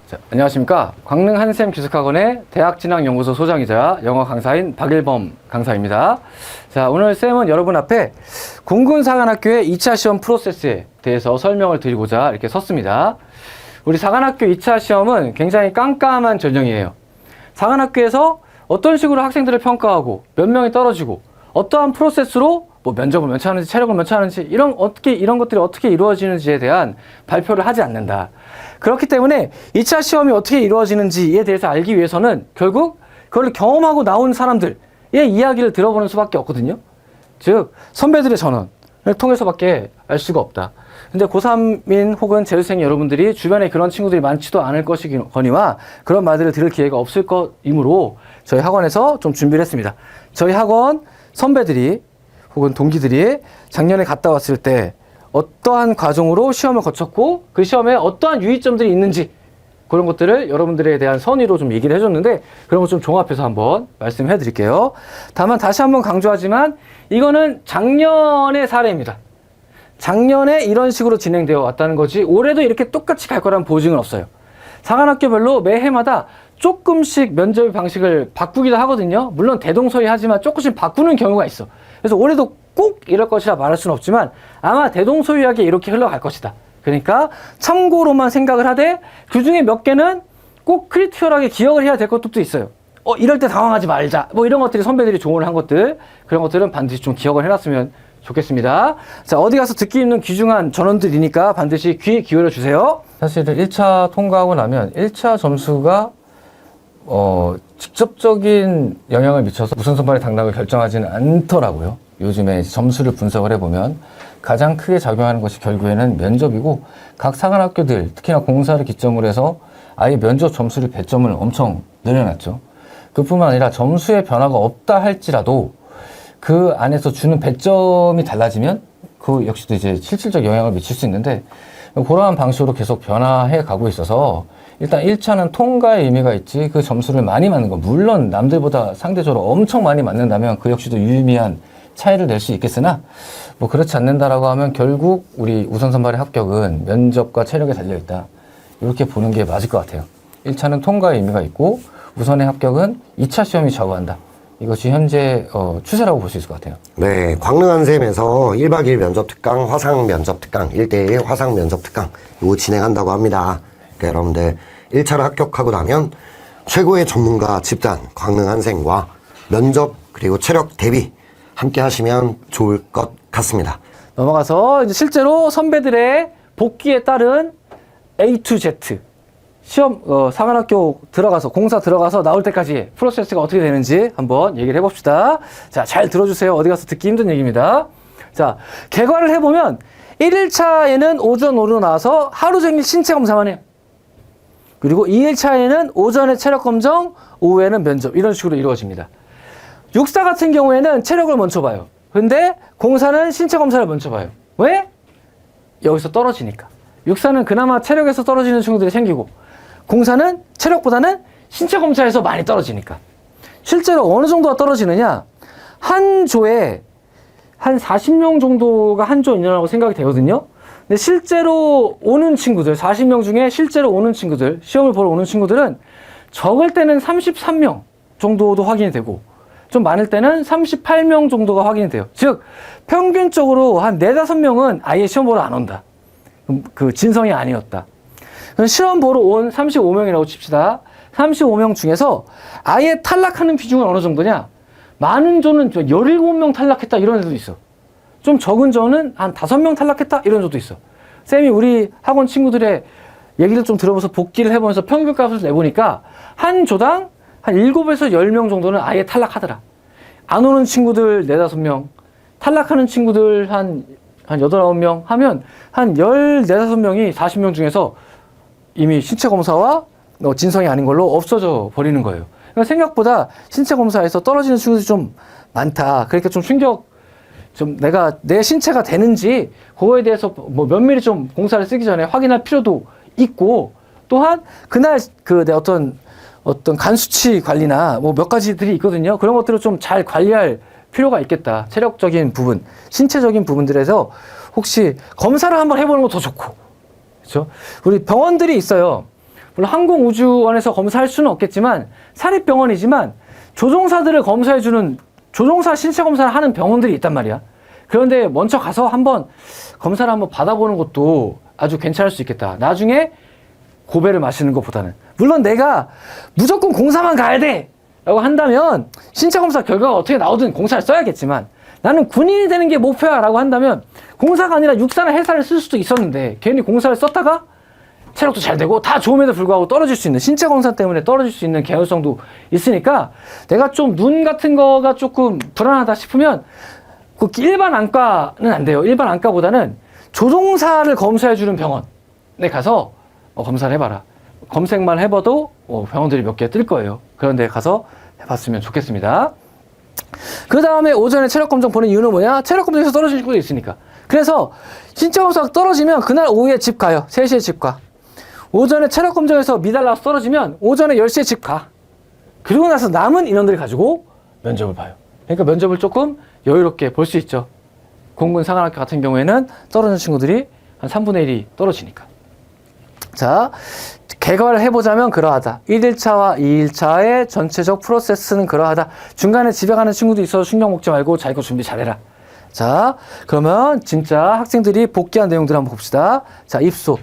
자, 안녕하십니까. 광릉 한샘 기숙학원의 대학진학연구소 소장이자 영어 강사인 박일범 강사입니다. 자, 오늘 쌤은 여러분 앞에 공군사관학교의 2차 시험 프로세스에 대해서 설명을 드리고자 이렇게 섰습니다. 우리 사관학교 2차 시험은 굉장히 깜깜한 전형이에요. 사관학교에서 어떤 식으로 학생들을 평가하고 몇 명이 떨어지고 어떠한 프로세스로 뭐 면접을 몇 차 하는지 체력을 몇 차 하는지 이런 것들이 어떻게 이루어지는지에 대한 발표를 하지 않는다. 그렇기 때문에 2차 시험이 어떻게 이루어지는지에 대해서 알기 위해서는 결국 그걸 경험하고 나온 사람들의 이야기를 들어보는 수밖에 없거든요. 즉 선배들의 전언을 통해서밖에 알 수가 없다. 근데 고3인 혹은 재수생 여러분들이 주변에 그런 친구들이 많지도 않을 것이거니와 그런 말들을 들을 기회가 없을 것이므로 저희 학원에서 좀 준비를 했습니다. 저희 학원 선배들이 혹은 동기들이 작년에 갔다 왔을 때 어떠한 과정으로 시험을 거쳤고 그 시험에 어떠한 유의점들이 있는지 그런 것들을 여러분들에 대한 선의로 좀 얘기를 해줬는데 그런 거 좀 종합해서 한번 말씀해 드릴게요. 다만 다시 한번 강조하지만 이거는 작년의 사례입니다. 작년에 이런 식으로 진행되어 왔다는 거지 올해도 이렇게 똑같이 갈 거라는 보증은 없어요. 사관학교별로 매해마다 조금씩 면접 방식을 바꾸기도 하거든요. 물론 대동소이하지만 조금씩 바꾸는 경우가 있어. 그래서 올해도 꼭 이럴 것이라 말할 수는 없지만 아마 대동소이하게 이렇게 흘러갈 것이다. 그러니까 참고로만 생각을 하되 그중에 몇 개는 꼭 크리티컬하게 기억을 해야 될 것도 있어요. 이럴 때 당황하지 말자. 뭐 이런 것들이 선배들이 조언을 한 것들 그런 것들은 반드시 좀 기억을 해놨으면 좋겠습니다. 자, 어디 가서 듣기 힘든 귀중한 전원들이니까 반드시 귀 기울여 주세요. 사실은 1차 통과하고 나면 1차 점수가 직접적인 영향을 미쳐서 우선 선발의 당락을 결정하지는 않더라고요. 요즘에 점수를 분석을 해보면 가장 크게 작용하는 것이 결국에는 면접이고 각 사관학교들 특히나 공사를 기점으로 해서 아예 면접 점수를 배점을 엄청 늘려놨죠. 그뿐만 아니라 점수의 변화가 없다 할지라도 그 안에서 주는 배점이 달라지면 그 역시도 이제 실질적 영향을 미칠 수 있는데 그러한 방식으로 계속 변화해 가고 있어서 일단 1차는 통과의 의미가 있지 그 점수를 많이 맞는 거 물론 남들보다 상대적으로 엄청 많이 맞는다면 그 역시도 유의미한 차이를 낼 수 있겠으나 뭐 그렇지 않는다라고 하면 결국 우리 우선 선발의 합격은 면접과 체력에 달려있다 이렇게 보는 게 맞을 것 같아요. 1차는 통과의 의미가 있고 우선의 합격은 2차 시험이 좌우한다. 이것이 현재 추세라고 볼 수 있을 것 같아요. 네, 광릉 한샘에서 1박 2일 면접 특강, 화상 면접 특강, 1대1 화상 면접 특강 이거 진행한다고 합니다. 그러니까 여러분들 1차를 합격하고 나면 최고의 전문가 집단 광릉 한샘과 면접 그리고 체력 대비 함께 하시면 좋을 것 같습니다. 넘어가서 이제 실제로 선배들의 복귀에 따른 A to Z 시험 사관학교 들어가서 공사 들어가서 나올 때까지 프로세스가 어떻게 되는지 한번 얘기를 해봅시다. 자, 잘 들어주세요. 어디 가서 듣기 힘든 얘기입니다. 자, 개괄을 해보면 1일차에는 오전 오후 나와서 하루 종일 신체 검사만 해요. 그리고 2일차에는 오전에 체력 검정, 오후에는 면접 이런 식으로 이루어집니다. 육사 같은 경우에는 체력을 먼저 봐요. 근데 공사는 신체 검사를 먼저 봐요. 왜? 여기서 떨어지니까. 육사는 그나마 체력에서 떨어지는 친구들이 생기고 공사는 체력보다는 신체 검사에서 많이 떨어지니까. 실제로 어느 정도가 떨어지느냐? 한 조에 한 40명 정도가 한 조 인원이라고 생각이 되거든요. 근데 실제로 오는 친구들, 40명 중에 실제로 오는 친구들, 시험을 보러 오는 친구들은 적을 때는 33명 정도도 확인이 되고 좀 많을 때는 38명 정도가 확인이 돼요. 즉 평균적으로 한 4, 5명은 아예 시험 보러 안 온다. 그 진성이 아니었다. 시험 보러 온 35명이라고 칩시다. 35명 중에서 아예 탈락하는 비중은 어느 정도냐? 많은 조는 17명 탈락했다 이런 애도 있어. 좀 적은 조는 한 5명 탈락했다 이런 조도 있어. 쌤이 우리 학원 친구들의 얘기를 좀 들어보면서 복기를 해보면서 평균값을 내보니까 한 조당 한 7에서 10명 정도는 아예 탈락하더라. 안 오는 친구들 4, 5명, 탈락하는 친구들 한 8, 9명 하면 한 14, 5명이 40명 중에서 이미 신체 검사와 진성이 아닌 걸로 없어져 버리는 거예요. 그러니까 생각보다 신체 검사에서 떨어지는 친구들이 좀 많다. 그러니까 좀 내가 내 신체가 되는지 그거에 대해서 뭐 면밀히 좀 공사를 쓰기 전에 확인할 필요도 있고 또한 그날 내 어떤 간 수치 관리나 뭐 몇 가지들이 있거든요. 그런 것들을 좀 잘 관리할 필요가 있겠다. 체력적인 부분, 신체적인 부분들에서 혹시 검사를 한번 해보는 것도 좋고, 그렇죠? 우리 병원들이 있어요. 물론 항공우주원에서 검사할 수는 없겠지만 사립병원이지만 조종사들을 검사해주는 조종사 신체 검사를 하는 병원들이 있단 말이야. 그런데 먼저 가서 한번 검사를 한번 받아보는 것도 아주 괜찮을 수 있겠다. 나중에 고배를 마시는 것보다는. 물론 내가 무조건 공사만 가야 돼! 라고 한다면 신체 검사 결과가 어떻게 나오든 공사를 써야겠지만 나는 군인이 되는 게 목표야 라고 한다면 공사가 아니라 육사나 해사를 쓸 수도 있었는데 괜히 공사를 썼다가 체력도 잘 되고 다 좋음에도 불구하고 떨어질 수 있는 신체 검사 때문에 떨어질 수 있는 개연성도 있으니까 내가 좀 눈 같은 거가 조금 불안하다 싶으면 그 일반 안과는 안 돼요. 일반 안과보다는 조종사를 검사해주는 병원에 가서 검사를 해봐라. 검색만 해봐도 병원들이 몇 개 뜰 거예요. 그런 데 가서 해봤으면 좋겠습니다. 그 다음에 오전에 체력검정 보는 이유는 뭐냐? 체력검정에서 떨어질 수도 있으니까. 그래서 신체 검사가 떨어지면 그날 오후에 집 가요. 3시에 집 가. 오전에 체력검정에서 미달 나와서 떨어지면 오전에 10시에 집 가. 그리고 나서 남은 인원들을 가지고 면접을 봐요. 그러니까 면접을 조금 여유롭게 볼 수 있죠. 공군 사관학교 같은 경우에는 떨어진 친구들이 한 3분의 1이 떨어지니까. 자, 개괄을 해보자면 그러하다. 1일차와 2일차의 전체적 프로세스는 그러하다. 중간에 집에 가는 친구도 있어서 신경 먹지 말고 자기 거 준비 잘해라. 자, 그러면 진짜 학생들이 복귀한 내용들 한번 봅시다. 자, 입소.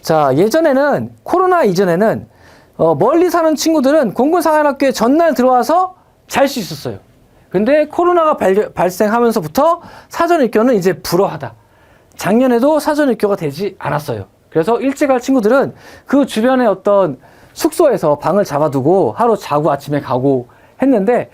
자, 예전에는 코로나 이전에는 멀리 사는 친구들은 공군 사관학교에 전날 들어와서 잘 수 있었어요. 근데 코로나가 발생하면서부터 사전입교는 이제 불허하다. 작년에도 사전입교가 되지 않았어요. 그래서 일찍 갈 친구들은 그 주변에 어떤 숙소에서 방을 잡아두고 하루 자고 아침에 가고 했는데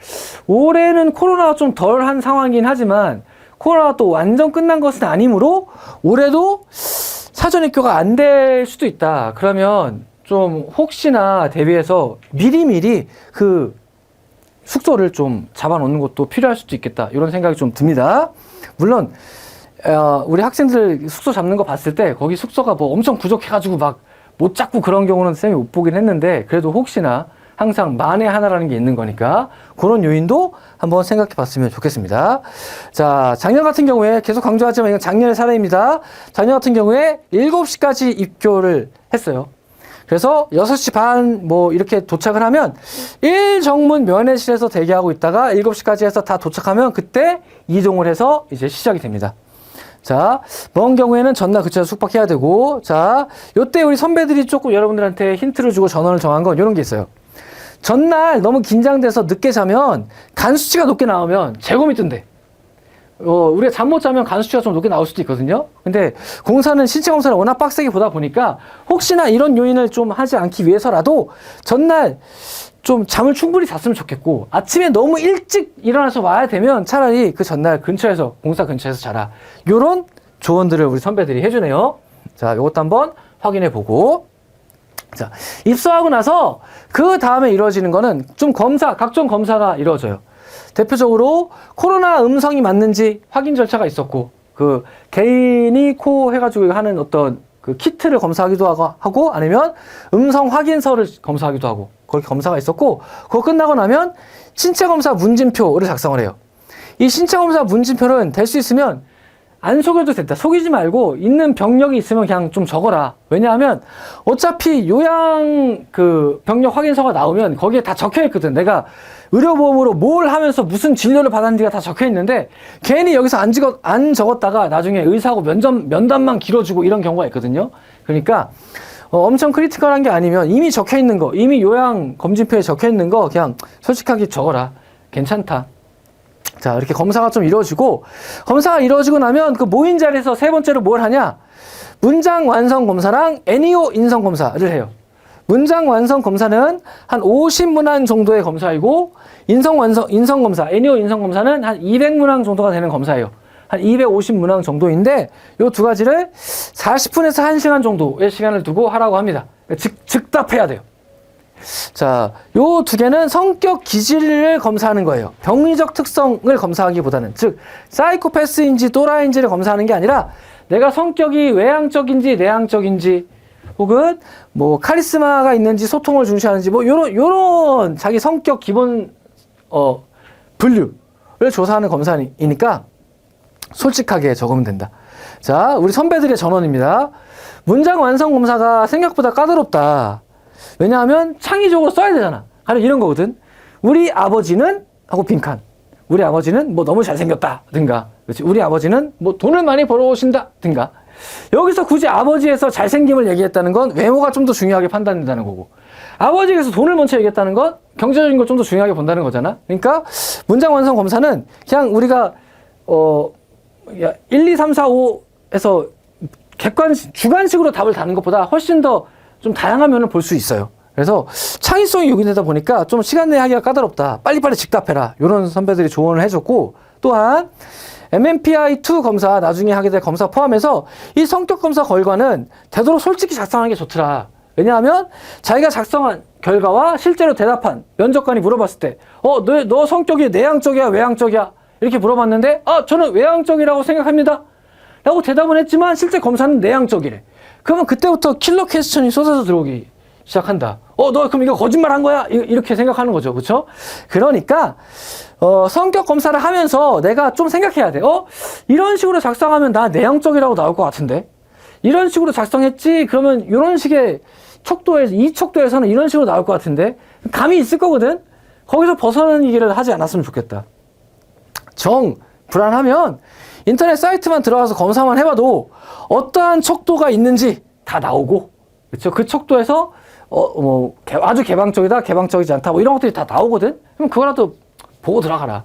올해는 코로나가 좀 덜한 상황이긴 하지만 코로나가 또 완전 끝난 것은 아니므로 올해도 사전입교가 안 될 수도 있다. 그러면 좀 혹시나 대비해서 미리미리 그 숙소를 좀 잡아놓는 것도 필요할 수도 있겠다. 이런 생각이 좀 듭니다. 물론 우리 학생들 숙소 잡는 거 봤을 때 거기 숙소가 뭐 엄청 부족해가지고 막 못 잡고 그런 경우는 쌤이 못 보긴 했는데 그래도 혹시나 항상 만에 하나라는 게 있는 거니까 그런 요인도 한번 생각해 봤으면 좋겠습니다. 자, 작년 같은 경우에 계속 강조하지만 이건 작년의 사례입니다. 작년 같은 경우에 7시까지 입교를 했어요. 그래서 6시 반 뭐 이렇게 도착을 하면 1정문 면회실에서 대기하고 있다가 7시까지 해서 다 도착하면 그때 이동을 해서 이제 시작이 됩니다. 자, 먼 경우에는 전날 그쪽에서 숙박해야 되고, 자, 요때 우리 선배들이 조금 여러분들한테 힌트를 주고 전원을 정한 건 이런 게 있어요. 전날 너무 긴장돼서 늦게 자면 간 수치가 높게 나오면 재검이 뜬대. 우리가 잠 못 자면 간 수치가 좀 높게 나올 수도 있거든요. 근데 공사는 신체 검사를 워낙 빡세게 보다 보니까 혹시나 이런 요인을 좀 하지 않기 위해서라도 전날 좀 잠을 충분히 잤으면 좋겠고 아침에 너무 일찍 일어나서 와야 되면 차라리 그 전날 근처에서 공사 근처에서 자라. 요런 조언들을 우리 선배들이 해주네요. 자, 요것도 한번 확인해 보고 자, 입소하고 나서 그 다음에 이루어지는 거는 좀 각종 검사가 이루어져요. 대표적으로 코로나 음성이 맞는지 확인 절차가 있었고 그 개인이 코 해가지고 하는 어떤 그 키트를 검사하기도 하고 아니면 음성 확인서를 검사하기도 하고 그렇게 검사가 있었고 그거 끝나고 나면 신체 검사 문진표를 작성을 해요. 이 신체 검사 문진표는 될 수 있으면 안 속여도 됐다. 속이지 말고 있는 병력이 있으면 그냥 좀 적어라. 왜냐하면 어차피 요양 그 병력 확인서가 나오면 거기에 다 적혀 있거든. 내가 의료보험으로 뭘 하면서 무슨 진료를 받았는지가 다 적혀 있는데 괜히 여기서 안 적었다가 나중에 의사하고 면담만 길어지고 이런 경우가 있거든요. 그러니까 엄청 크리티컬한 게 아니면 이미 적혀 있는 거, 이미 요양 검진표에 적혀 있는 거 그냥 솔직하게 적어라. 괜찮다. 자, 이렇게 검사가 좀 이루어지고 검사가 이루어지고 나면 그 모인 자리에서 세 번째로 뭘 하냐? 문장 완성 검사랑 애니오 인성 검사를 해요. 문장 완성 검사는 한 50문항 정도의 검사이고 인성 검사, 애니오 인성 검사는 한 200문항 정도가 되는 검사예요. 한 250문항 정도인데 요 두 가지를 40분에서 1시간 정도의 시간을 두고 하라고 합니다. 즉답해야 돼요. 자, 요 두 개는 성격 기질을 검사하는 거예요. 병리적 특성을 검사하기보다는 즉 사이코패스인지 또라이인지를 검사하는 게 아니라 내가 성격이 외향적인지 내향적인지 혹은 뭐 카리스마가 있는지 소통을 중시하는지 뭐 요런 자기 성격 기본 분류를 조사하는 검사이니까 솔직하게 적으면 된다. 자, 우리 선배들의 전원입니다. 문장 완성 검사가 생각보다 까다롭다. 왜냐하면 창의적으로 써야 되잖아. 가령 이런 거거든. 우리 아버지는 하고 빈칸. 우리 아버지는 뭐 너무 잘생겼다 든가, 그렇지? 우리 아버지는 뭐 돈을 많이 벌어오신다 든가. 여기서 굳이 아버지에서 잘생김을 얘기했다는 건 외모가 좀 더 중요하게 판단된다는 거고, 아버지에서 돈을 먼저 얘기했다는 건 경제적인 걸 좀 더 중요하게 본다는 거잖아. 그러니까 문장 완성 검사는 그냥 우리가 1, 2, 3, 4, 5에서 주관식으로 답을 다는 것보다 훨씬 더 좀 다양한 면을 볼 수 있어요. 그래서 창의성이 요구되다 보니까 좀 시간 내에 하기가 까다롭다. 빨리빨리 즉답해라. 이런 선배들이 조언을 해줬고, 또한 MMPI-2 검사 나중에 하게 될 검사 포함해서 이 성격 검사 결과는 되도록 솔직히 작성하는 게 좋더라. 왜냐하면 자기가 작성한 결과와 실제로 대답한 면접관이 물어봤을 때 너 성격이 내향적이야 외향적이야 이렇게 물어봤는데 저는 외향적이라고 생각합니다 라고 대답은 했지만 실제 검사는 내향적이래. 그러면 그때부터 킬러 퀘스천이 쏟아져 들어오기 시작한다. 너 그럼 이거 거짓말 한 거야? 이렇게 생각하는 거죠. 그렇죠? 그러니까 성격 검사를 하면서 내가 좀 생각해야 돼. 이런 식으로 작성하면 나 내향적이라고 나올 것 같은데, 이런 식으로 작성했지 그러면 이런 식의 이 척도에서는 이런 식으로 나올 것 같은데, 감이 있을 거거든. 거기서 벗어나기를 하지 않았으면 좋겠다. 불안하면 인터넷 사이트만 들어가서 검사만 해봐도 어떠한 척도가 있는지 다 나오고, 그렇죠? 그 척도에서 아주 개방적이다, 개방적이지 않다, 뭐 이런 것들이 다 나오거든. 그럼 그거라도 보고 들어가라.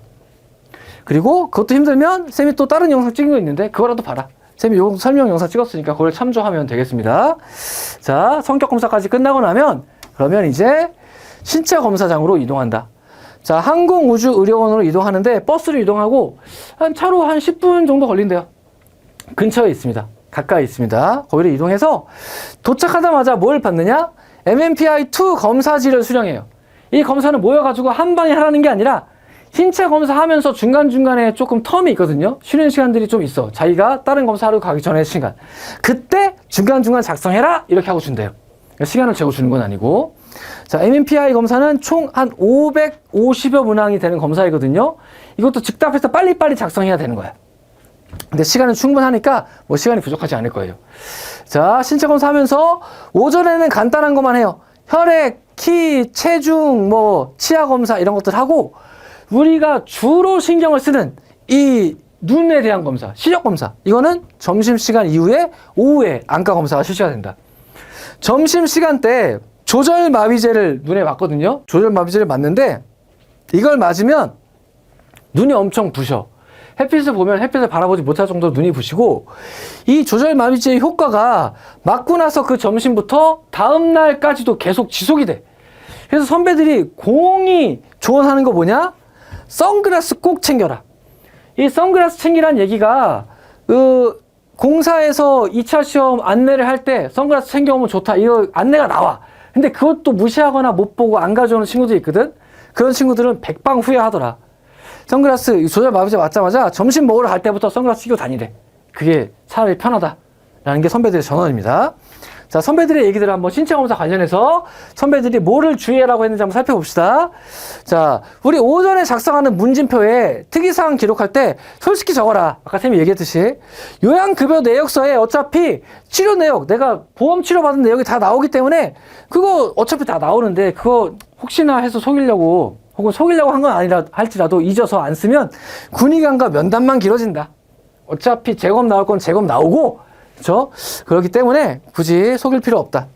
그리고 그것도 힘들면 쌤이 또 다른 영상 찍은 거 있는데 그거라도 봐라. 쌤이 요 설명 영상 찍었으니까 그걸 참조하면 되겠습니다. 자, 성격 검사까지 끝나고 나면 그러면 이제 신체 검사장으로 이동한다. 자, 항공우주의료원으로 이동하는데 버스로 이동하고 차로 한 10분 정도 걸린대요. 근처에 있습니다. 가까이 있습니다. 거기로 이동해서 도착하자마자 뭘 받느냐? MMPI-2 검사지를 수령해요. 이 검사는 모여가지고 한 방에 하라는 게 아니라 신체 검사하면서 중간중간에 조금 텀이 있거든요. 쉬는 시간들이 좀 있어. 자기가 다른 검사하러 가기 전에 시간. 그때 중간중간 작성해라 이렇게 하고 준대요. 시간을 재고 주는 건 아니고. 자, MMPI 검사는 총 한 550여 문항이 되는 검사이거든요. 이것도 즉답해서 빨리빨리 작성해야 되는 거야. 근데 시간은 충분하니까 뭐 시간이 부족하지 않을 거예요. 자, 신체 검사하면서 오전에는 간단한 것만 해요. 혈액, 키, 체중, 뭐 치아 검사 이런 것들 하고, 우리가 주로 신경을 쓰는 이 눈에 대한 검사, 시력 검사, 이거는 점심시간 이후에 오후에 안과 검사가 실시가 된다. 점심시간 때 조절마비제를 눈에 맞거든요. 조절마비제를 맞는데 이걸 맞으면 눈이 엄청 부셔. 햇빛을 보면 햇빛을 바라보지 못할 정도로 눈이 부시고, 이 조절마비제의 효과가 맞고 나서 그 점심부터 다음 날까지도 계속 지속이 돼. 그래서 선배들이 공이 조언하는 거 뭐냐? 선글라스 꼭 챙겨라. 이 선글라스 챙기란 얘기가 공사에서 2차 시험 안내를 할 때 선글라스 챙겨오면 좋다, 이거 안내가 나와. 근데 그것도 무시하거나 못 보고 안 가져오는 친구들이 있거든. 그런 친구들은 백방 후회하더라. 선글라스 조절 마비제 맞자마자 점심 먹으러 갈 때부터 선글라스 끼고 다니래. 그게 차라리 편하다라는 게 선배들의 전언입니다. 자, 선배들의 얘기들을 한번 신체 검사 관련해서 선배들이 뭐를 주의하라고 했는지 한번 살펴봅시다. 자, 우리 오전에 작성하는 문진표에 특이사항 기록할 때 솔직히 적어라. 아까 쌤이 얘기했듯이 요양급여 내역서에 어차피 치료 내역, 내가 보험 치료받은 내역이 다 나오기 때문에 그거 어차피 다 나오는데, 그거 혹시나 해서 속이려고 혹은 속이려고 한 건 아니라 할지라도 잊어서 안 쓰면 군의관과 면담만 길어진다. 어차피 재검 나올 건 재검 나오고, 그렇죠? 그렇기 때문에 굳이 속일 필요 없다.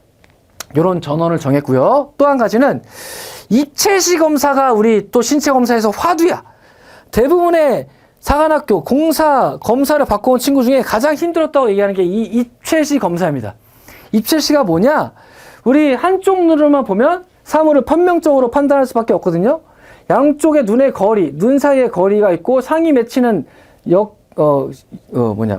이런 전원을 정했고요. 또 한 가지는 입체시 검사가 우리 또 신체 검사에서 화두야. 대부분의 사관학교 공사 검사를 바꿔온 친구 중에 가장 힘들었다고 얘기하는 게 이 입체시 검사입니다. 입체시가 뭐냐? 우리 한쪽 눈으로만 보면 사물을 편명적으로 판단할 수밖에 없거든요. 양쪽의 눈의 거리, 눈 사이의 거리가 있고 상이 맺히는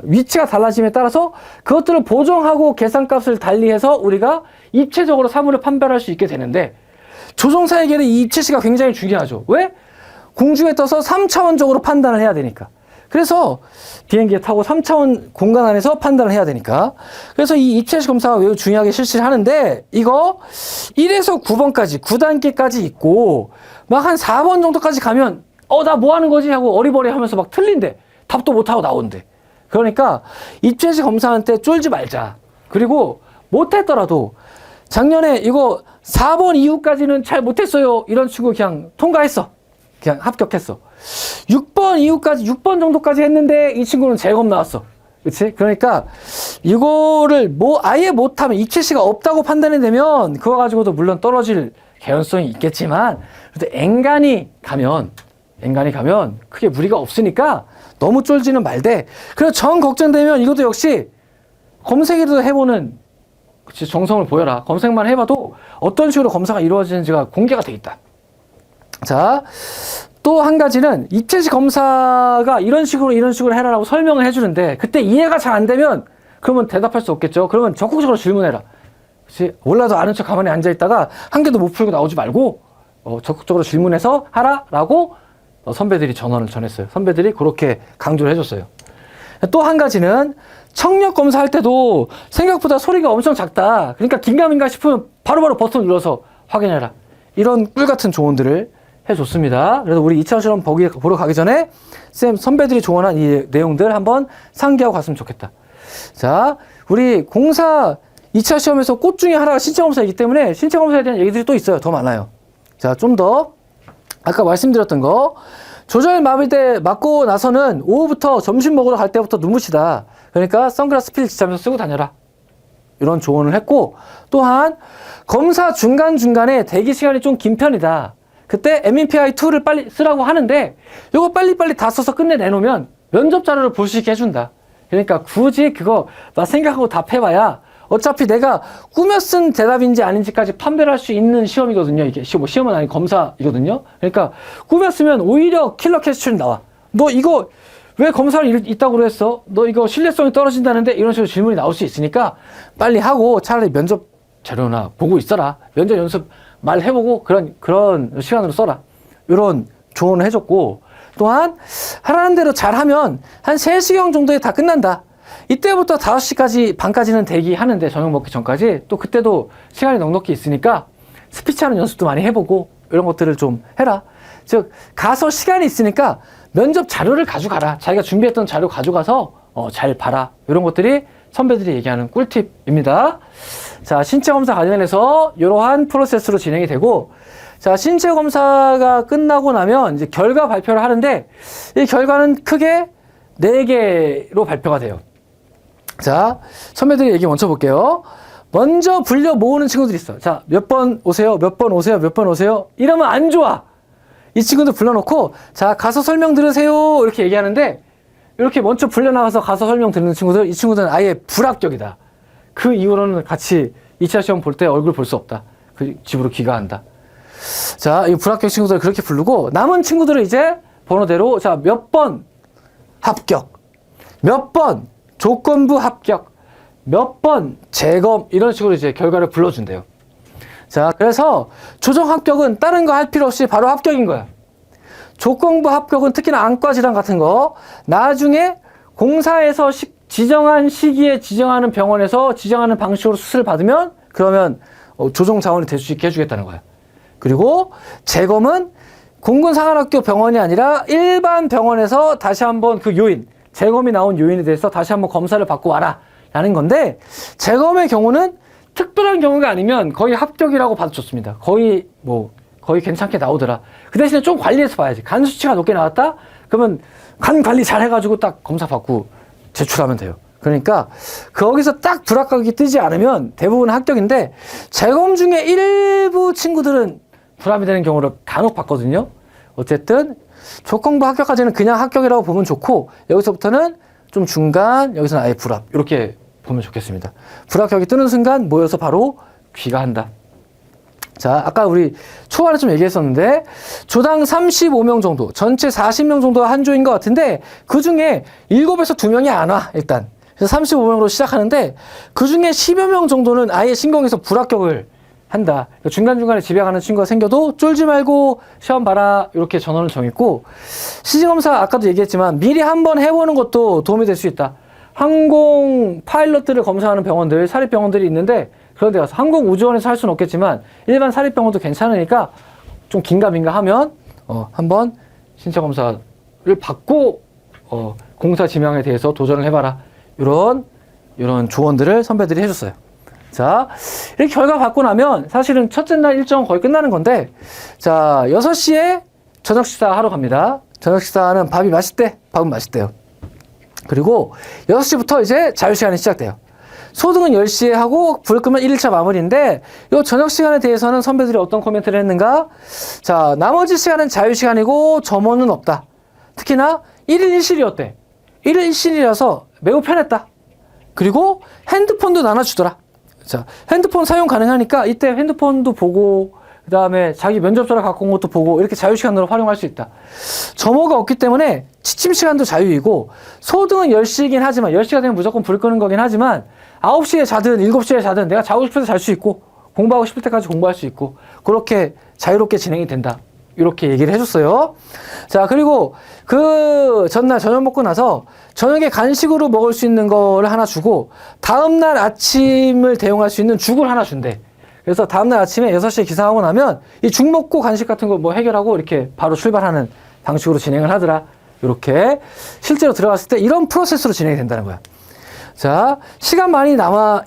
위치가 달라짐에 따라서 그것들을 보정하고 계산값을 달리해서 우리가 입체적으로 사물을 판별할 수 있게 되는데, 조종사에게는 이 입체시가 굉장히 중요하죠. 왜? 공중에 떠서 3차원적으로 판단을 해야 되니까. 그래서 비행기에 타고 3차원 공간 안에서 판단을 해야 되니까. 그래서 이 입체시 검사가 매우 중요하게 실시를 하는데, 이거 1에서 9번까지 9단계까지 있고, 막 한 4번 정도까지 가면 나 뭐 하는 거지 하고 어리버리 하면서 막 틀린대. 답도 못하고 나온대. 그러니까 입체시 검사한테 쫄지 말자. 그리고 못했더라도 작년에 이거 4번 이후까지는 잘 못했어요. 이런 친구 그냥 통과했어. 그냥 합격했어. 6번 이후까지, 6번 정도까지 했는데 이 친구는 재검 나왔어. 그치? 그러니까 이거를 뭐 아예 못하면 입체시가 없다고 판단이 되면 그거 가지고도 물론 떨어질 개연성이 있겠지만 그래도 엔간히 가면 크게 무리가 없으니까 너무 쫄지는 말되, 그래서 정 걱정되면 이것도 역시 검색이라도 해보는 정성을 보여라. 검색만 해봐도 어떤 식으로 검사가 이루어지는지가 공개가 돼 있다. 자, 또 한 가지는 입체시 검사가 이런 식으로 해라라고 설명을 해주는데 그때 이해가 잘 안 되면 그러면 대답할 수 없겠죠. 그러면 적극적으로 질문해라. 그치? 몰라도 아는 척 가만히 앉아있다가 한 개도 못 풀고 나오지 말고 적극적으로 질문해서 하라라고 선배들이 전원을 전했어요. 선배들이 그렇게 강조를 해줬어요. 또 한 가지는 청력 검사할 때도 생각보다 소리가 엄청 작다. 그러니까 긴가민가 싶으면 바로바로 버튼 눌러서 확인해라. 이런 꿀 같은 조언들을 해줬습니다. 그래서 우리 2차 실험 보러 가기 전에 선배들이 조언한 이 내용들 한번 상기하고 갔으면 좋겠다. 자, 우리 공사 2차 시험에서 꽃 중에 하나가 신체검사이기 때문에 신체검사에 대한 얘기들이 또 있어요. 더 많아요. 자, 좀 더 아까 말씀드렸던 거, 조절마비대 맞고 나서는 오후부터 점심 먹으러 갈 때부터 눈부시다. 그러니까 선글라스 필 지참에서 쓰고 다녀라. 이런 조언을 했고, 또한 검사 중간중간에 대기 시간이 좀 긴 편이다. 그때 MMPI-2를 빨리 쓰라고 하는데 이거 빨리빨리 다 써서 끝내 내놓으면 면접 자료를 볼 수 있게 해준다. 그러니까 굳이 그거 나 생각하고 답해봐야 어차피 내가 꾸며 쓴 대답인지 아닌지까지 판별할 수 있는 시험이거든요. 이게 시험은 아닌 검사이거든요. 그러니까 꾸며 쓰면 오히려 킬러 캐스츄는 나와. 너 이거 왜 검사를 있다고 그랬어? 너 이거 신뢰성이 떨어진다는데? 이런 식으로 질문이 나올 수 있으니까 빨리 하고 차라리 면접 자료나 보고 있어라. 면접 연습 말 해보고 그런 시간으로 써라. 이런 조언을 해줬고, 또한 하라는 대로 잘하면 한 3시경 정도에 다 끝난다. 이때부터 5시 반까지는 대기하는데 저녁 먹기 전까지 또 그때도 시간이 넉넉히 있으니까 스피치하는 연습도 많이 해보고 이런 것들을 좀 해라. 즉 가서 시간이 있으니까 면접 자료를 가져가라. 자기가 준비했던 자료 가져가서 잘 봐라. 이런 것들이 선배들이 얘기하는 꿀팁입니다. 자, 신체 검사 관련해서 이러한 프로세스로 진행이 되고, 자, 신체 검사가 끝나고 나면 이제 결과 발표를 하는데 이 결과는 크게 4개로 발표가 돼요. 자, 선배들의 얘기 먼저 볼게요. 먼저 불려 모으는 친구들이 있어. 자, 몇 번 오세요, 몇 번 오세요, 몇 번 오세요. 이러면 안 좋아. 이 친구들 불러놓고, 자, 가서 설명 들으세요. 이렇게 얘기하는데, 이렇게 먼저 불려나가서 가서 설명 듣는 친구들, 이 친구들은 아예 불합격이다. 그 이후로는 같이 2차 시험 볼 때 얼굴 볼 수 없다. 그 집으로 귀가한다. 자, 이 불합격 친구들을 그렇게 부르고, 남은 친구들은 이제 번호대로, 자, 몇 번 합격, 몇 번 조건부 합격, 몇 번 재검, 이런 식으로 이제 결과를 불러준대요. 자, 그래서 조정 합격은 다른 거 할 필요 없이 바로 합격인 거야. 조건부 합격은 특히나 안과 질환 같은 거 나중에 공사에서 지정한 시기에 지정하는 병원에서 지정하는 방식으로 수술을 받으면 그러면 조정 자원이 될 수 있게 해주겠다는 거야. 그리고 재검은 공군사관학교 병원이 아니라 일반 병원에서 다시 한번 그 요인, 재검이 나온 요인에 대해서 다시 한번 검사를 받고 와라 라는 건데, 재검의 경우는 특별한 경우가 아니면 거의 합격이라고 봐도 좋습니다. 거의 괜찮게 나오더라. 그 대신에 좀 관리해서 봐야지. 간 수치가 높게 나왔다? 그러면 간 관리 잘 해가지고 딱 검사 받고 제출하면 돼요. 그러니까 거기서 딱 불합격이 뜨지 않으면 대부분 합격인데, 재검 중에 일부 친구들은 불합이 되는 경우를 간혹 봤거든요. 어쨌든 조건부 합격까지는 그냥 합격이라고 보면 좋고, 여기서부터는 좀 중간, 여기서는 아예 불합, 이렇게 보면 좋겠습니다. 불합격이 뜨는 순간 모여서 바로 귀가한다. 자, 아까 우리 초반에 좀 얘기했었는데 조당 35명 정도, 전체 40명 정도가 한 조인 것 같은데 그 중에 7에서 2명이 안 와, 일단. 그래서 35명으로 시작하는데 그 중에 10여 명 정도는 아예 신공에서 불합격을 한다. 중간중간에 집에 가는 친구가 생겨도 쫄지 말고 시험 봐라, 이렇게 전원을 정했고, 시지검사 아까도 얘기했지만 미리 한번 해보는 것도 도움이 될 수 있다. 항공 파일럿들을 검사하는 병원들, 사립병원들이 있는데 그런 데 가서, 항공우주원에서 할 수는 없겠지만 일반 사립병원도 괜찮으니까 좀 긴가민가 하면 한번 신체검사를 받고 공사 지명에 대해서 도전을 해봐라. 이런 조언들을 선배들이 해줬어요. 자, 이렇게 결과 받고 나면 사실은 첫째 날 일정은 거의 끝나는 건데, 자, 6시에 저녁 식사 하러 갑니다. 저녁 식사는 밥이 맛있대. 밥은 맛있대요. 그리고 6시부터 이제 자유시간이 시작돼요. 소등은 10시에 하고 불 끄면 1일차 마무리인데, 요 저녁 시간에 대해서는 선배들이 어떤 코멘트를 했는가? 자, 나머지 시간은 자유시간이고 점호는 없다. 특히나 1일 1실이었대. 1일 1실이라서 매우 편했다. 그리고 핸드폰도 나눠주더라. 자, 핸드폰 사용 가능하니까 이때 핸드폰도 보고, 그 다음에 자기 면접자료 갖고 온 것도 보고, 이렇게 자유시간으로 활용할 수 있다. 점호가 없기 때문에 취침 시간도 자유이고, 소등은 10시이긴 하지만, 10시가 되면 무조건 불 끄는 거긴 하지만, 9시에 자든 7시에 자든 내가 자고 싶을 때 잘 수 있고, 공부하고 싶을 때까지 공부할 수 있고, 그렇게 자유롭게 진행이 된다. 이렇게 얘기를 해줬어요. 자, 그리고 그 전날 저녁 먹고 나서 저녁에 간식으로 먹을 수 있는 거를 하나 주고, 다음날 아침을 대용할 수 있는 죽을 하나 준대. 그래서 다음날 아침에 6시에 기상하고 나면 이 죽 먹고 간식 같은 거 뭐 해결하고 이렇게 바로 출발하는 방식으로 진행을 하더라. 이렇게 실제로 들어갔을 때 이런 프로세스로 진행이 된다는 거야. 자, 시간 많이 남아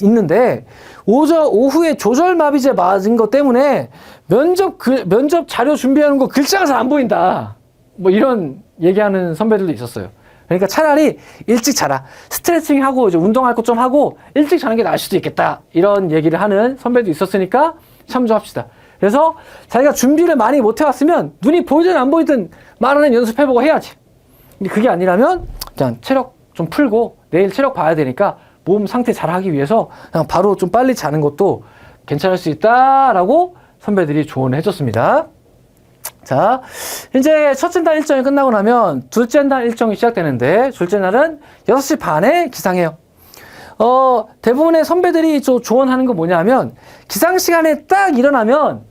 있는데 오후에 조절마비제 맞은 것 때문에 면접 자료 준비하는 거 글자가 잘 안 보인다. 뭐 이런 얘기하는 선배들도 있었어요. 그러니까 차라리 일찍 자라. 스트레칭하고 이제 운동할 것 좀 하고 일찍 자는 게 나을 수도 있겠다. 이런 얘기를 하는 선배도 있었으니까 참조합시다. 그래서 자기가 준비를 많이 못 해왔으면 눈이 보이든 안 보이든 말하는 연습해보고 해야지. 근데 그게 아니라면 그냥 체력 좀 풀고 내일 체력 봐야 되니까 몸 상태 잘하기 위해서 그냥 바로 좀 빨리 자는 것도 괜찮을 수 있다라고 선배들이 조언을 해줬습니다. 자, 이제 첫째 날 일정이 끝나고 나면 둘째 날 일정이 시작되는데, 둘째 날은 6시 반에 기상해요. 대부분의 선배들이 조언하는 거 뭐냐면, 기상 시간에 딱 일어나면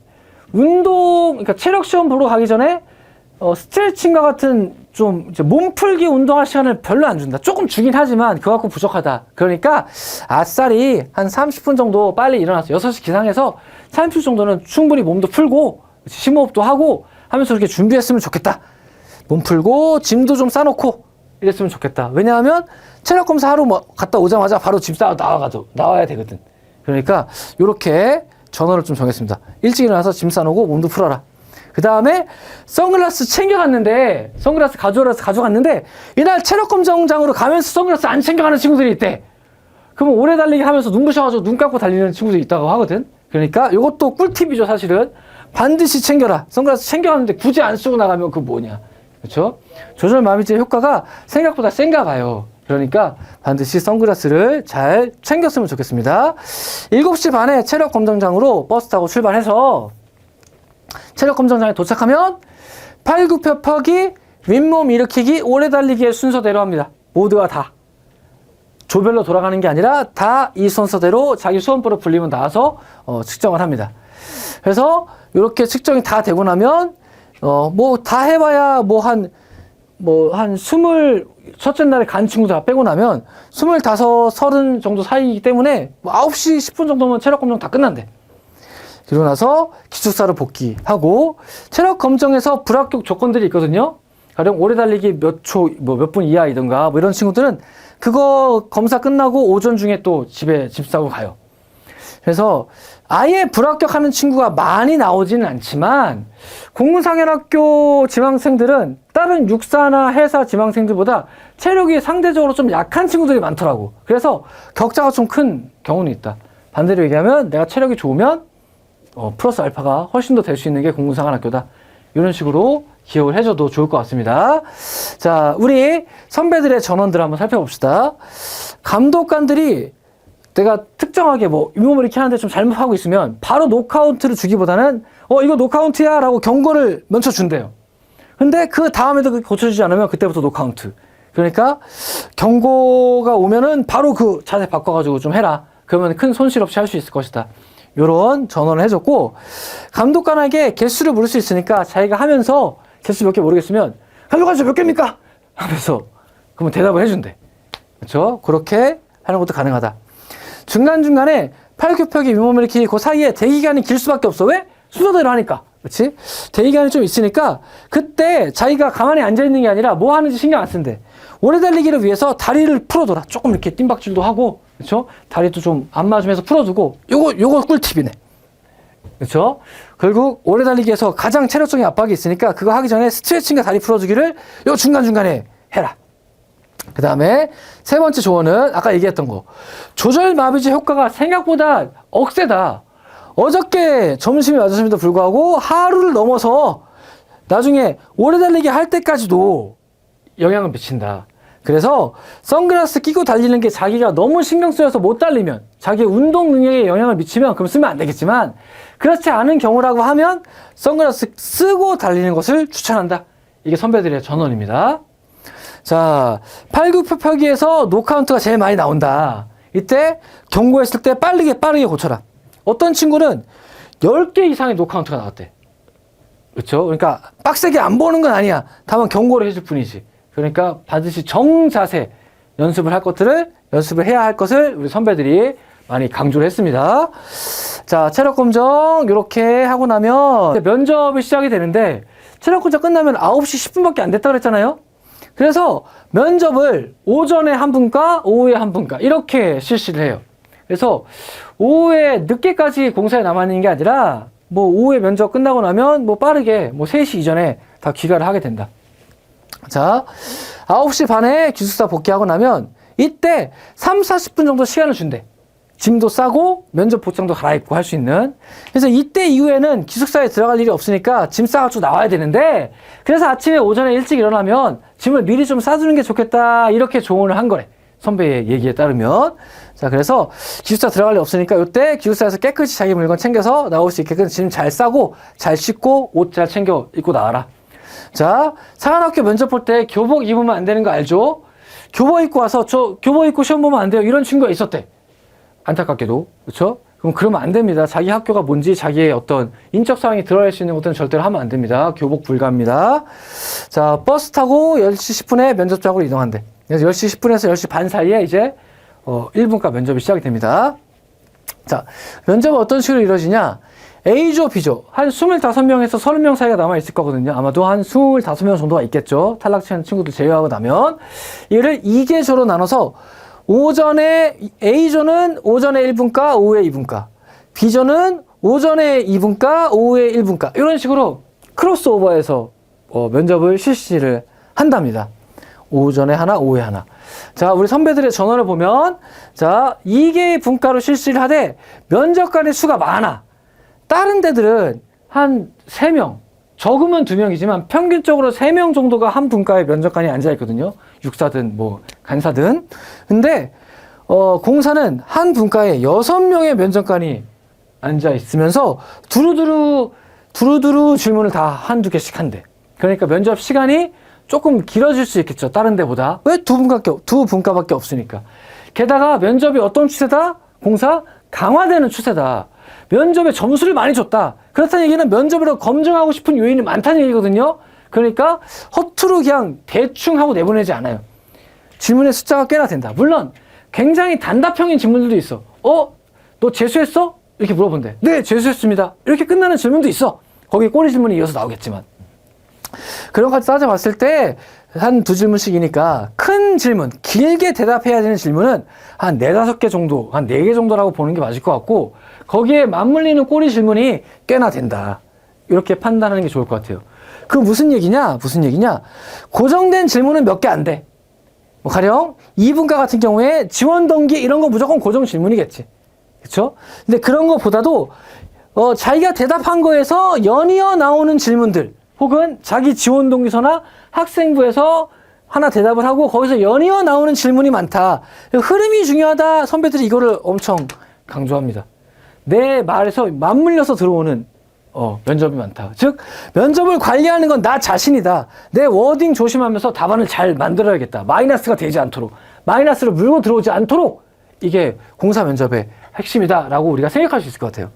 그러니까 체력 시험 보러 가기 전에 스트레칭과 같은 좀 이제 몸풀기 운동할 시간을 별로 안 준다. 조금 주긴 하지만 그거 갖고 부족하다. 그러니까 아싸리 한 30분 정도 빨리 일어나서 6시 기상해서 30분 정도는 충분히 몸도 풀고 심호흡도 하고 하면서 이렇게 준비했으면 좋겠다. 몸 풀고 짐도 좀 싸놓고 이랬으면 좋겠다. 왜냐하면 체력 검사 하루 갔다 오자마자 바로 짐 싸고 나와야 되거든. 그러니까 이렇게 전원을 좀 정했습니다. 일찍 일어나서 짐 싸놓고 몸도 풀어라. 그 다음에 선글라스 챙겨갔는데, 선글라스 가져갔는데 이날 체력 검정장으로 가면서 선글라스 안 챙겨가는 친구들이 있대. 그러면 오래 달리기 하면서 눈부셔가지고 눈 감고 달리는 친구들이 있다고 하거든. 그러니까 이것도 꿀팁이죠. 사실은 반드시 챙겨라. 선글라스 챙겨갔는데 굳이 안 쓰고 나가면 그거 뭐냐, 그렇죠? 조절 마비제 효과가 생각보다 센가 봐요. 그러니까 반드시 선글라스를 잘 챙겼으면 좋겠습니다. 7시 반에 체력 검정장으로 버스 타고 출발해서 체력 검정장에 도착하면 팔굽혀펴기, 윗몸 일으키기, 오래 달리기의 순서대로 합니다. 모두가 다. 조별로 돌아가는 게 아니라 다 이 순서대로 자기 수험표로 불리면 나와서 측정을 합니다. 그래서 이렇게 측정이 다 되고 나면 뭐 다 해봐야 한 20, 첫째 날에 간 친구 다 빼고 나면 25, 30 정도 사이이기 때문에 9시 10분 정도면 체력 검정 다 끝난대. 그러고 나서 기숙사로 복귀하고, 체력 검정에서 불합격 조건들이 있거든요. 가령 오래 달리기 몇 분 이하이든가 뭐 이런 친구들은 그거 검사 끝나고 오전 중에 또 집에 짐 싸고 가요. 그래서 아예 불합격하는 친구가 많이 나오지는 않지만, 공군상현학교 지망생들은 다른 육사나 해사 지망생들보다 체력이 상대적으로 좀 약한 친구들이 많더라고. 그래서 격차가 좀 큰 경우는 있다. 반대로 얘기하면 내가 체력이 좋으면 플러스 알파가 훨씬 더 될 수 있는 게 공군상현학교다. 이런 식으로 기억을 해줘도 좋을 것 같습니다. 자, 우리 선배들의 전원들 한번 살펴봅시다. 감독관들이 내가 특정하게 윗몸을 이렇게 하는데 좀 잘못하고 있으면 바로 노카운트를 주기보다는 이거 노카운트야 라고 경고를 먼저 준대요. 근데 그 다음에도 고쳐주지 않으면 그때부터 노카운트. 그러니까 경고가 오면은 바로 그 자세 바꿔가지고 좀 해라. 그러면 큰 손실 없이 할 수 있을 것이다. 요런 전원을 해줬고, 감독관에게 개수를 물을 수 있으니까 자기가 하면서 개수 몇 개 모르겠으면 감독관 몇 개입니까? 하면서 그러면 대답을 해준대. 그렇죠? 그렇게 하는 것도 가능하다. 중간중간에 팔굽혀펴기, 윗몸 일으키기 그 사이에 대기간이 길 수밖에 없어. 왜? 순서대로 하니까. 그렇지? 대기간이 좀 있으니까 그때 자기가 가만히 앉아있는 게 아니라 뭐 하는지 신경 안 쓴대. 오래 달리기를 위해서 다리를 풀어둬라. 조금 이렇게 뜀박질도 하고 그렇죠? 다리도 좀 안 맞으면서 풀어두고 요거 꿀팁이네. 그렇죠? 결국 오래 달리기에서 가장 체력적인 압박이 있으니까 그거 하기 전에 스트레칭과 다리 풀어주기를 요 중간중간에 해라. 그 다음에 세 번째 조언은 아까 얘기했던 거. 조절 마비제 효과가 생각보다 억세다. 어저께 점심이 맞았음에도 불구하고 하루를 넘어서 나중에 오래 달리기 할 때까지도 영향을 미친다. 그래서 선글라스 끼고 달리는 게 자기가 너무 신경 쓰여서 못 달리면, 자기의 운동 능력에 영향을 미치면 그럼 쓰면 안 되겠지만, 그렇지 않은 경우라고 하면 선글라스 쓰고 달리는 것을 추천한다. 이게 선배들의 전언입니다. 자, 팔굽혀펴기에서 노카운트가 제일 많이 나온다. 이때 경고했을 때 빠르게 고쳐라. 어떤 친구는 10개 이상의 노카운트가 나왔대. 그렇죠? 그러니까 빡세게 안 보는 건 아니야. 다만 경고를 해줄 뿐이지. 그러니까 반드시 정자세 연습을 해야 할 것을 우리 선배들이 많이 강조를 했습니다. 자, 체력 검정 이렇게 하고 나면 면접이 시작이 되는데, 체력 검정 끝나면 9시 10분밖에 안 됐다 그랬잖아요. 그래서 면접을 오전에 한 분과 오후에 한 분과 이렇게 실시를 해요. 그래서 오후에 늦게까지 공사에 남아있는 게 아니라 뭐 오후에 면접 끝나고 나면 뭐 빠르게 뭐 3시 이전에 다 귀가를 하게 된다. 자, 9시 반에 기숙사 복귀하고 나면 이때 30-40분 정도 시간을 준대. 짐도 싸고 면접 복장도 갈아입고 할 수 있는. 그래서 이때 이후에는 기숙사에 들어갈 일이 없으니까 짐 싸가지고 나와야 되는데, 그래서 아침에 오전에 일찍 일어나면 짐을 미리 좀 싸두는 게 좋겠다, 이렇게 조언을 한 거래. 선배의 얘기에 따르면. 자, 그래서 기숙사 들어갈 일 없으니까 이때 기숙사에서 깨끗이 자기 물건 챙겨서 나올 수 있게끔 짐 잘 싸고 잘 씻고 옷 잘 챙겨 입고 나와라. 자, 사관학교 면접 볼 때 교복 입으면 안 되는 거 알죠? 교복 입고 와서 저 교복 입고 시험 보면 안 돼요, 이런 친구가 있었대. 안타깝게도. 그렇죠? 그럼 그러면 안 됩니다. 자기 학교가 뭔지, 자기의 어떤 인적 사항이 드러날 수 있는 것들은 절대로 하면 안 됩니다. 교복 불가합니다. 자, 버스 타고 10시 10분에 면접장으로 이동한대. 그래서 10시 10분에서 10시 반 사이에 이제 1분과 면접이 시작이 됩니다. 자, 면접은 어떤 식으로 이루어지냐? A조, B조 한 25명에서 30명 사이가 남아있을 거거든요. 아마도 한 25명 정도가 있겠죠. 탈락한 친구들 제외하고 나면. 이를 2개조로 나눠서 오전에 A조는 오전에 1분과 오후에 2분과, B조는 오전에 2분과 오후에 1분과, 이런 식으로 크로스오버해서 면접을 실시를 한답니다. 오전에 하나, 오후에 하나. 자, 우리 선배들의 전원을 보면, 자, 2개의 분과로 실시를 하되 면접관의 수가 많아. 다른 데들은 한 3명, 적으면 2명이지만 평균적으로 3명 정도가 한 분과에 면접관이 앉아있거든요. 육사든 뭐 간사든. 근데 공사는 한 분과에 6명의 면접관이 앉아있으면서 두루두루 질문을 다 한두 개씩 한대. 그러니까 면접 시간이 조금 길어질 수 있겠죠, 다른 데보다. 왜 두 분과밖에 없으니까. 게다가 면접이 어떤 추세다? 공사 강화되는 추세다. 면접에 점수를 많이 줬다. 그렇다는 얘기는 면접으로 검증하고 싶은 요인이 많다는 얘기거든요. 그러니까 허투루 그냥 대충 하고 내보내지 않아요. 질문의 숫자가 꽤나 된다. 물론 굉장히 단답형인 질문들도 있어. 너 재수했어? 이렇게 물어본대. 네, 재수했습니다. 이렇게 끝나는 질문도 있어. 거기에 꼬리 질문이 이어서 나오겠지만. 그런 것까지 따져봤을 때 한 2질문씩이니까 큰 질문, 길게 대답해야 되는 질문은 한 4-5개 정도, 한 4개 정도라고 보는 게 맞을 것 같고, 거기에 맞물리는 꼬리 질문이 꽤나 된다. 이렇게 판단하는 게 좋을 것 같아요. 그 무슨 얘기냐? 고정된 질문은 몇 개 안 돼. 뭐 가령 2분과 같은 경우에 지원 동기 이런 거 무조건 고정 질문이겠지. 그쵸? 근데 그런 거보다도 자기가 대답한 거에서 연이어 나오는 질문들, 혹은 자기 지원 동기서나 학생부에서 하나 대답을 하고 거기서 연이어 나오는 질문이 많다. 흐름이 중요하다. 선배들이 이거를 엄청 강조합니다. 내 말에서 맞물려서 들어오는 면접이 많다. 즉 면접을 관리하는 건 나 자신이다. 내 워딩 조심하면서 답안을 잘 만들어야겠다. 마이너스가 되지 않도록, 마이너스를 물고 들어오지 않도록, 이게 공사 면접의 핵심이다 라고 우리가 생각할 수 있을 것 같아요.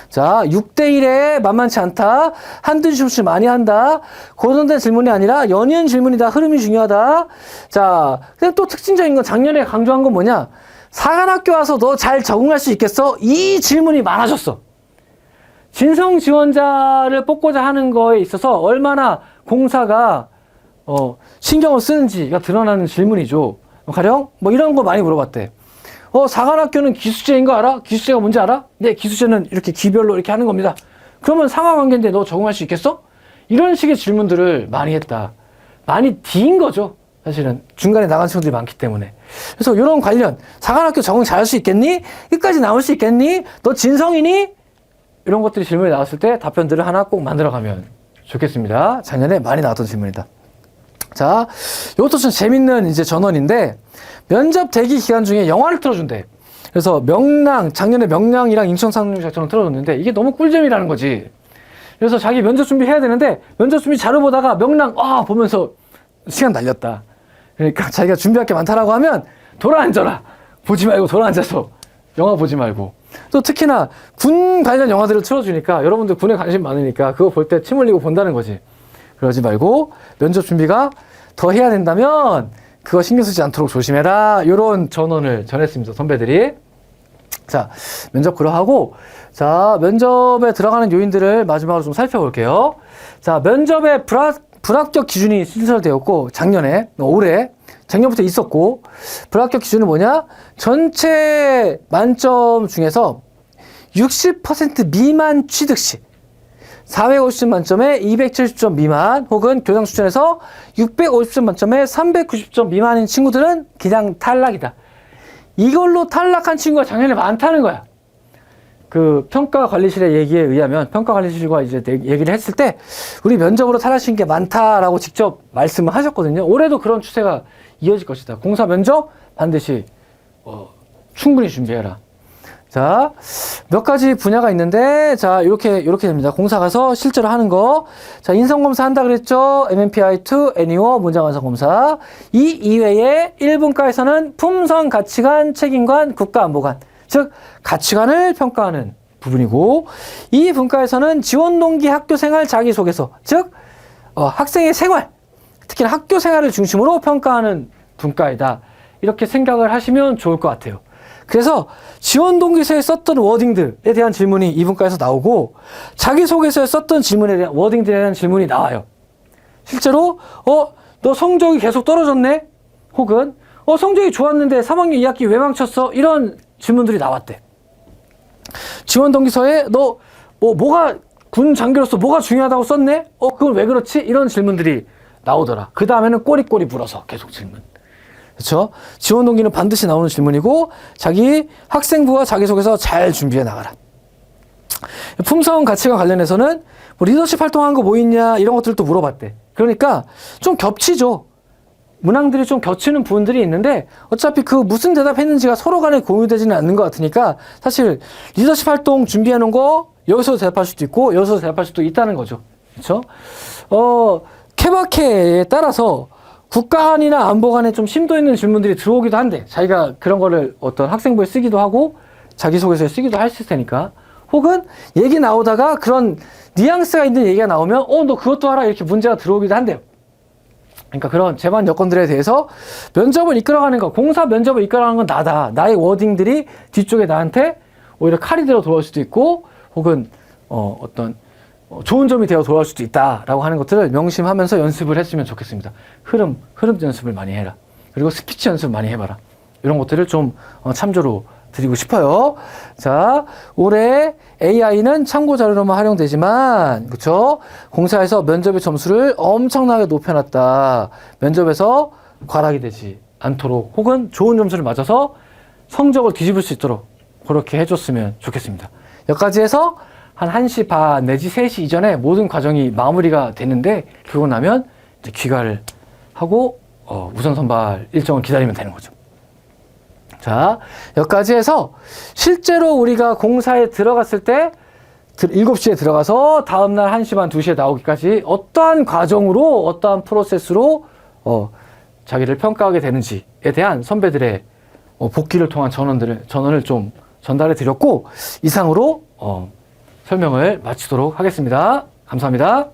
자, 6대1에 만만치 않다. 한두 질문씩 많이 한다. 고정된 질문이 아니라 연이은 질문이다. 흐름이 중요하다. 자, 근데 또 특징적인 건 작년에 강조한 건 뭐냐? 사관학교 와서 너 잘 적응할 수 있겠어? 이 질문이 많아졌어. 진성 지원자를 뽑고자 하는 거에 있어서 얼마나 공사가 신경을 쓰는지가 드러나는 질문이죠. 가령 뭐 이런 거 많이 물어봤대. 사관학교는 기수제인 거 알아? 기수제가 뭔지 알아? 네, 기수제는 이렇게 기별로 이렇게 하는 겁니다. 그러면 상하관계인데 너 적응할 수 있겠어? 이런 식의 질문들을 많이 했다. 많이 D인 거죠. 사실은 중간에 나간 친구들이 많기 때문에. 그래서 이런 관련 사관학교 적응 잘할 수 있겠니? 끝까지 나올 수 있겠니? 너 진성이니? 이런 것들이 질문이 나왔을 때 답변들을 하나 꼭 만들어가면 좋겠습니다. 작년에 많이 나왔던 질문이다. 자, 이것도 좀 재밌는 이제 전원인데 면접 대기 기간 중에 영화를 틀어준대. 그래서 명랑, 작년에 명랑이랑 인천상륙작전을 틀어줬는데 이게 너무 꿀잼이라는 거지. 그래서 자기 면접 준비해야 되는데 면접 준비 자료 보다가 명랑 보면서 시간 날렸다. 그러니까 자기가 준비할 게 많다라고 하면 돌아앉아라. 보지 말고 돌아앉아서 영화 보지 말고. 또 특히나 군 관련 영화들을 틀어주니까 여러분들 군에 관심 많으니까 그거 볼 때 침 흘리고 본다는 거지. 그러지 말고 면접 준비가 더 해야 된다면 그거 신경 쓰지 않도록 조심해라. 이런 전원을 전했습니다. 선배들이. 자, 면접 그러하고 자, 면접에 들어가는 요인들을 마지막으로 좀 살펴볼게요. 자, 면접의 불합격 기준이 신설되었고 작년부터 있었고 불합격 기준은 뭐냐? 전체 만점 중에서 60% 미만 취득 시 450점 만점에 270점 미만 혹은 교장 추천에서 650점 만점에 390점 미만인 친구들은 그냥 탈락이다. 이걸로 탈락한 친구가 작년에 많다는 거야. 그 평가관리실의 얘기에 의하면 평가관리실과 이제 얘기를 했을 때 우리 면접으로 탈락하신 게 많다라고 직접 말씀을 하셨거든요. 올해도 그런 추세가 이어질 것이다. 공사 면접 반드시 충분히 준비해라. 자, 몇 가지 분야가 있는데 자, 이렇게 됩니다. 공사 가서 실제로 하는 거. 자, 인성검사 한다 그랬죠. MMPI2, 애니어, 문장완성검사. 이 이외에 1분과에서는 품성, 가치관, 책임관, 국가안보관. 즉 가치관을 평가하는 부분이고 이 분과에서는 지원동기, 학교생활, 자기소개서. 즉 학생의 생활, 특히나 학교생활을 중심으로 평가하는 분과이다. 이렇게 생각을 하시면 좋을 것 같아요. 그래서 지원동기서에 썼던 워딩들에 대한 질문이 이 분과에서 나오고 자기소개서에 썼던 질문에 대한 워딩들에 대한 질문이 나와요. 실제로 너 성적이 계속 떨어졌네? 혹은 성적이 좋았는데 3학년 2학기 왜 망쳤어? 이런 질문들이 나왔대. 지원동기서에 너 뭐가 군 장교로서 뭐가 중요하다고 썼네? 그건 왜 그렇지? 이런 질문들이 나오더라. 그 다음에는 꼬리꼬리 물어서 계속 질문. 그렇죠? 지원 동기는 반드시 나오는 질문이고 자기 학생부와 자기소개서 잘 준비해 나가라. 품성 가치관 관련해서는 리더십 활동한 거 뭐 있냐 이런 것들도 물어봤대. 그러니까 좀 겹치죠. 문항들이 좀 겹치는 부분들이 있는데 어차피 그 무슨 대답했는지가 서로 간에 공유되지는 않는 것 같으니까 사실 리더십 활동 준비해 놓은 거 여기서 대답할 수도 있고 여기서 대답할 수도 있다는 거죠. 그렇죠? 케바케에 따라서 국가안이나 안보관에 좀 심도 있는 질문들이 들어오기도 한데 자기가 그런 거를 어떤 학생부에 쓰기도 하고 자기소개서에 쓰기도 했을 테니까 혹은 얘기 나오다가 그런 뉘앙스가 있는 얘기가 나오면 너 그것도 알아 이렇게 문제가 들어오기도 한대요. 그러니까 그런 제반 여건들에 대해서 면접을 이끌어가는 거, 공사 면접을 이끌어가는 건 나다. 나의 워딩들이 뒤쪽에 나한테 오히려 칼이 되어 돌아올 수도 있고 혹은 어떤 좋은 점이 되어 돌아올 수도 있다라고 하는 것들을 명심하면서 연습을 했으면 좋겠습니다. 흐름 연습을 많이 해라. 그리고 스피치 연습 많이 해봐라. 이런 것들을 좀 참조로 드리고 싶어요. 자, 올해 AI는 참고 자료로만 활용되지만, 그쵸? 공사에서 면접의 점수를 엄청나게 높여놨다. 면접에서 과락이 되지 않도록 혹은 좋은 점수를 맞아서 성적을 뒤집을 수 있도록 그렇게 해줬으면 좋겠습니다. 여기까지 해서 한 1시 반 내지 3시 이전에 모든 과정이 마무리가 되는데 그러고 나면 이제 귀가를 하고 우선 선발 일정을 기다리면 되는 거죠. 자, 여기까지 해서 실제로 우리가 공사에 들어갔을 때 7시에 들어가서 다음날 1시 반 2시에 나오기까지 어떠한 과정으로 어떠한 프로세스로 자기를 평가하게 되는지에 대한 선배들의 복귀를 통한 전원을 좀 전달해 드렸고 이상으로 설명을 마치도록 하겠습니다. 감사합니다.